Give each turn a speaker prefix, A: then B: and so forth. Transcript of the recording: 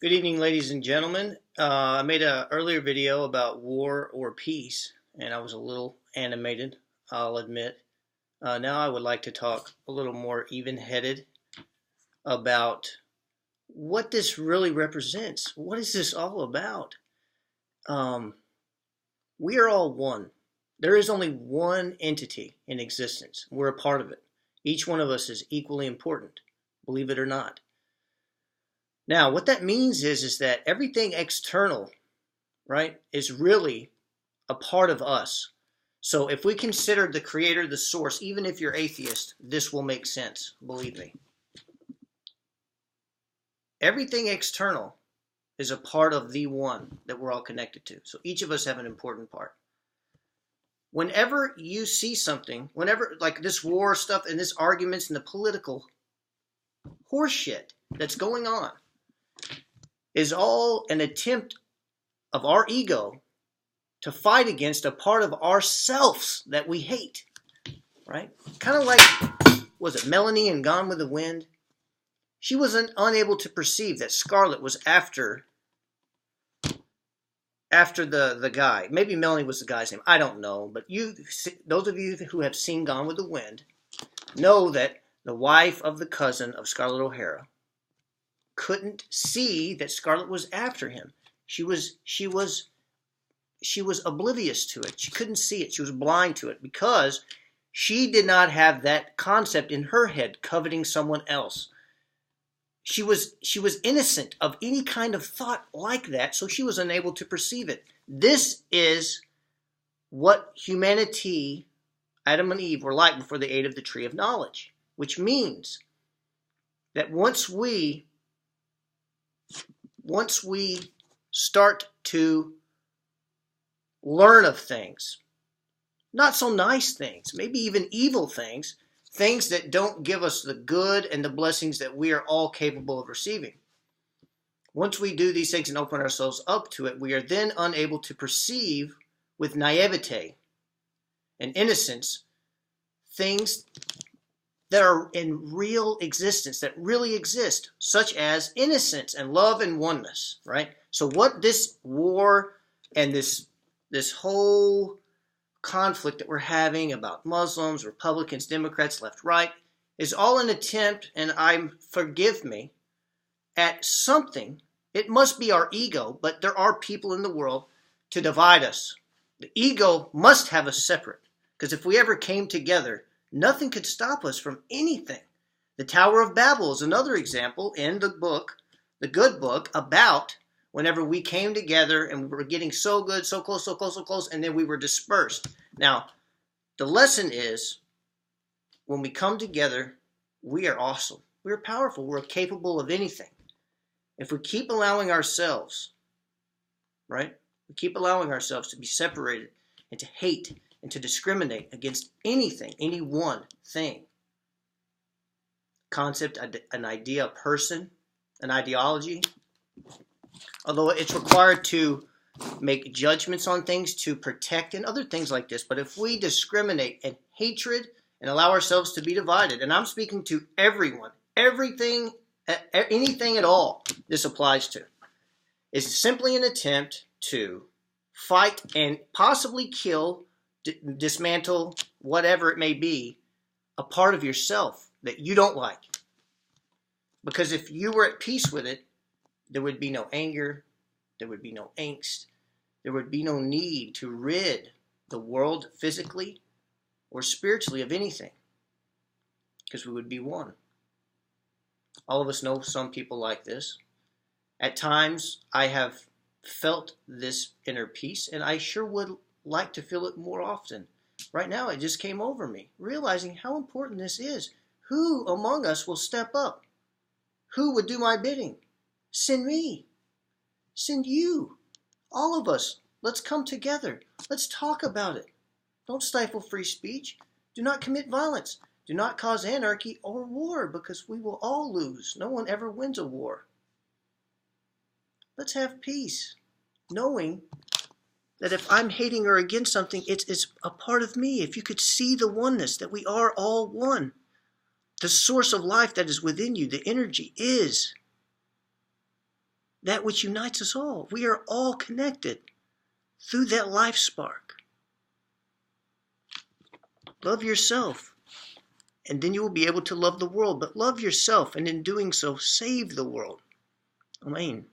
A: Good evening, ladies and gentlemen. I made an earlier video about war or peace, and I was a little animated, I'll admit. Now I would like to talk a little more even-headed about what this really represents. What is this all about? We are all one. There is only one entity in existence. We're a part of it. Each one of us is equally important, believe it or not. Now, what that means is that everything external, right, is really a part of us. So if we consider the creator the source, even if you're atheist, this will make sense, believe me. Everything external is a part of the one that we're all connected to. So each of us have an important part. Whenever you see something, whenever, like this war stuff and this arguments and the political horseshit that's going on, is all an attempt of our ego to fight against a part of ourselves that we hate, right? Kind of like, was it Melanie in Gone with the Wind? She wasn't unable to perceive that Scarlet was after the guy. Maybe Melanie was the guy's name. I don't know. But those of you who have seen Gone with the Wind know that the wife of the cousin of Scarlett O'Hara couldn't see that Scarlett was after him. She was oblivious to it. She couldn't see it. She was blind to it because she did not have that concept in her head, coveting someone else. She was innocent of any kind of thought like that, so she was unable to perceive it. This is what humanity, Adam and Eve, were like before they ate of the tree of knowledge, which means that once we start to learn of things, not so nice things, maybe even evil things, things that don't give us the good and the blessings that we are all capable of receiving. Once we do these things and open ourselves up to it, we are then unable to perceive with naivete and innocence things that are in real existence, that really exist, such as innocence and love and oneness, right? So what this war and this whole conflict that we're having about Muslims, Republicans, Democrats, left, right, is all an attempt, and forgive me, at something. It must be our ego, but there are people in the world to divide us. The ego must have us separate, because if we ever came together, nothing could stop us from anything. The Tower of Babel is another example in the book, the good book, about whenever we came together and we were getting so good, so close, so close, so close, and then we were dispersed. Now, the lesson is, when we come together, we are awesome. We are powerful. We're capable of anything. If we keep allowing ourselves, right? We keep allowing ourselves to be separated and to hate and to discriminate against anything, any one thing. Concept, an idea, a person, an ideology. Although it's required to make judgments on things to protect and other things like this. But if we discriminate and hatred and allow ourselves to be divided, and I'm speaking to everyone, everything, anything at all this applies to, is simply an attempt to fight and possibly kill, dismantle, whatever it may be, a part of yourself that you don't like. Because if you were at peace with it, there would be no anger, there would be no angst, there would be no need to rid the world physically or spiritually of anything, because we would be one. All of us know some people like this. At times, I have felt this inner peace, and I sure would like to feel it more often. Right now, it just came over me, realizing how important this is. Who among us will step up? Who would do my bidding? Send me. Send you. All of us. Let's come together. Let's talk about it. Don't stifle free speech. Do not commit violence. Do not cause anarchy or war, because we will all lose. No one ever wins a war. Let's have peace, knowing that if I'm hating or against something, it's a part of me. If you could see the oneness, that we are all one. The source of life that is within you, the energy, is that which unites us all. We are all connected through that life spark. Love yourself, and then you will be able to love the world. But love yourself, and in doing so, save the world. Amen.